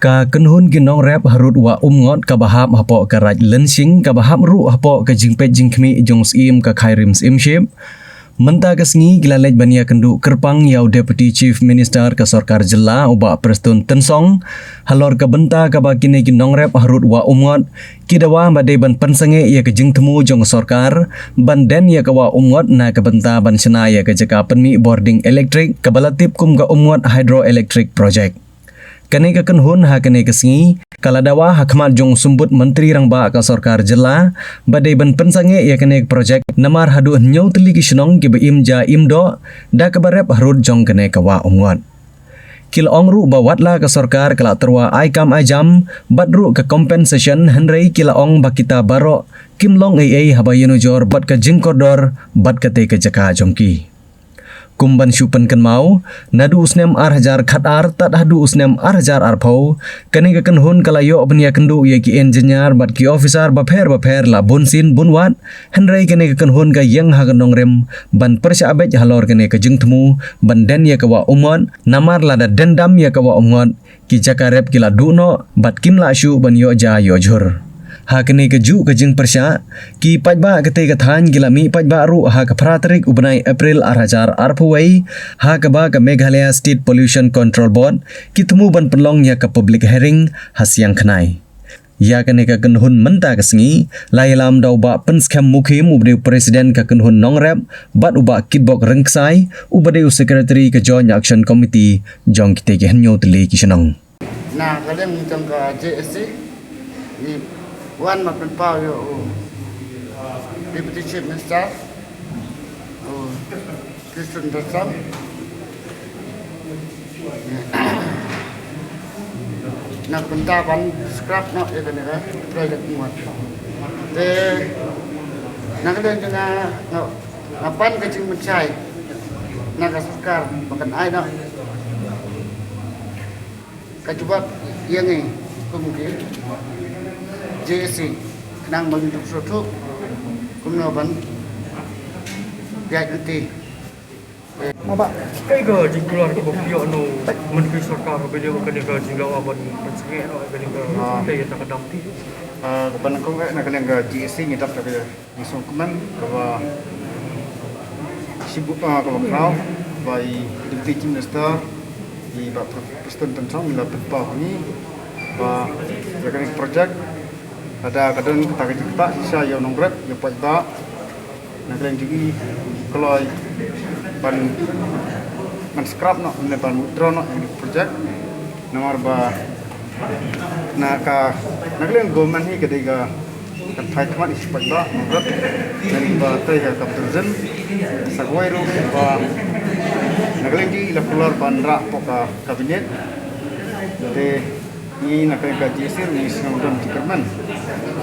Ka kenhun ginong rap harut wa umngot ka bahap hapo ka raj lensing ka bahap ru hapo ka jingpet jingkmi jongs im ka khairim sim ship menta kasngi gilalej bania kendu kerpang yau deputy chief minister ka sarkar jilla uba Preston Tensong halor ka benta ka bakine ginong rap harut wa umngot kidawa badai ban pensange ia ka jingtemu jong sarkar banden ia ka wa umngot na ka benta ban sena ia ka jaka penmi boarding electric ka balatip kum ka umngot hydroelectric project. Kane ka kenhun ha kane kasngi kaladawa hakmat jong sumbut menteri rangba ka sarkar jilla badai ban pensange ya kane projek namar hadu nyau teli kisnong ke beim ja imdo da ka barep harut jong kane ka wa umngot kil ongru bawatla ka sarkar kala terwa aikam ajam badru ka compensation henrei kila ong bakita baro kimlong ai habayenu jor bat ka jingkordor bat ka te ka jaka jongki kumban syupan kan mau nadu usnem ar khatar tat hadu usnem ar arpau kani ka kenhun kalayo benia kendu ye ki engineer bat ki officer bapher la bunsin bunwat henrei kani ka kenhun ka yang ha kanong rem ban persya abej halor kani ka jingtemu ban den ye ka wa umon namar la da dendam ye ka wa umon ki jakarep kila duno bat kimla syu ban yo ja yo jhur ha kene ke ju ke jing persya ki pajba kete ka than gila mi pajba ru ha ka pratrik ubnai april 2000 arpuai ha ka ba ka Meghalaya State Pollution Control Board ki temu ban pelong ya ka public hearing hasyang khnai ya kene ka kenhun menta ka sngi lailam dau ba penskam mukhim ubde presiden ka kenhun nongrep bat uba kitbok rengsai ubade secretary ka joint action committee jong kite ke hanyo tele ki senong na kalian tong ka JSC ni Wan makan pau yo Deputy Chief Minister Preston Tensong nak benda ban scrap nak ya kan ya project muat de nak ada dengan ngapan kecing mencai nak sekarang makan air nak kacubat yang ni mungkin JSC kenang bentuk suatu kemudian dia nanti Maba kai ga jingkular ko bio no menteri sarkar beliau kene ga jinglaw aban pensinge no kene ga kai ta kadam ti keban ko nak kene ga JSC ni tak ada langsung keman bahwa sibuk kalau kau by deputy chief minister di Preston Tensong la petpa ni ba kene project ada kadang kita sisa yang nongret yang pajba nak lain juga kalau ban scrap nak ban withdraw nak yang project nomor ba nak lain government ni ketika kan thai isi pajba nongret dan ba teh ka kapten sagwai ro ba nak lain di la keluar bandra poka kabinet de ni nak gaji sir ni semua dikerman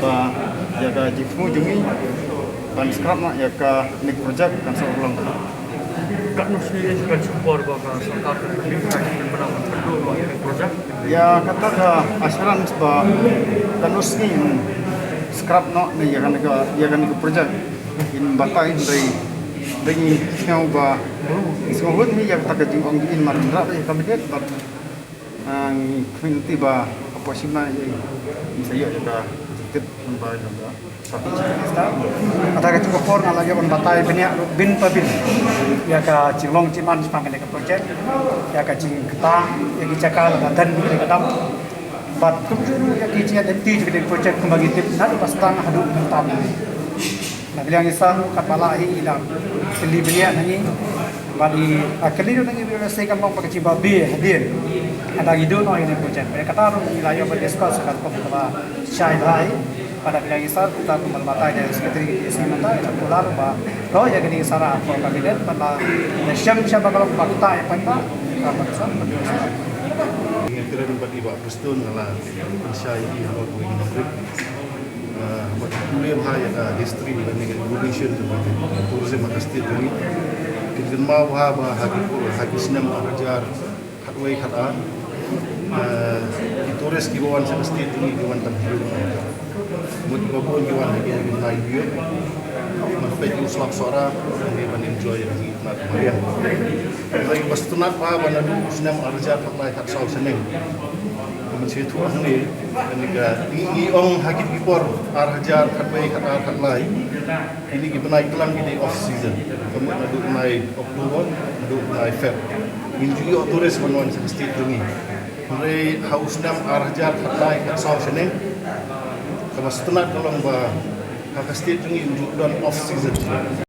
ba ya gaji semua jungi ban scrap nak ya ka nik project kan ulang kat no sini kan support ba ka sarkar kan menang kedua project ya kata ka assurance ba kan usni scrap no ni ya kan project in batai dari semua ba semua ni ya kata jingong in marindra ya kabinet ba ang community ba apa sih mah saya juga sedikit membayar juga satu juta ada ke cukup for lagi on batai bin pabin ya ka cilong ciman sepanggil ke project ya ka cing ketang ya dicakal dan bin ketang bat kumjuru ya kicia denti juga di project kembali tip nak pastang hadu ketang nah bilang isang kapala hilang beli belian ini bagi akhirnya nanti biasa kan mau pakai ciba B hadir ada hidup no ini project mereka taruh wilayah berdiskus kan pembawa syai lai pada bilang isar kita kumpul mata dari sekretari isi mata itu pular bah roh ya gini sarah apa kabinet pada nasiam siapa kalau fakta yang apa apa kesan yang kira dapat iba Preston adalah syai di hawa kuing nomor William Hayat history dan regulation seperti tourism state ini kita mau apa hagi senam ajar hatway hatan turis kibawan sa state ini kibawan tanhiyo mud babon kibawan hagi lain bio manpet yung swak suara hindi man enjoy ang itmat maya lagi bas tunat pa ba na senam ajar hatway hat saw seneng Macam itu ni, ini orang hakit kipor arhajar katway kat lai. Ini kita naik kelang ini off season. Kamu nak naik Oktober, nak naik Feb. Ini juga turis menuan setiap jungi. Mulai haus nam arhajar kat lai kat South Seneng. Kalau setelah kalau bah kat setiap jungi ujuk dan off season.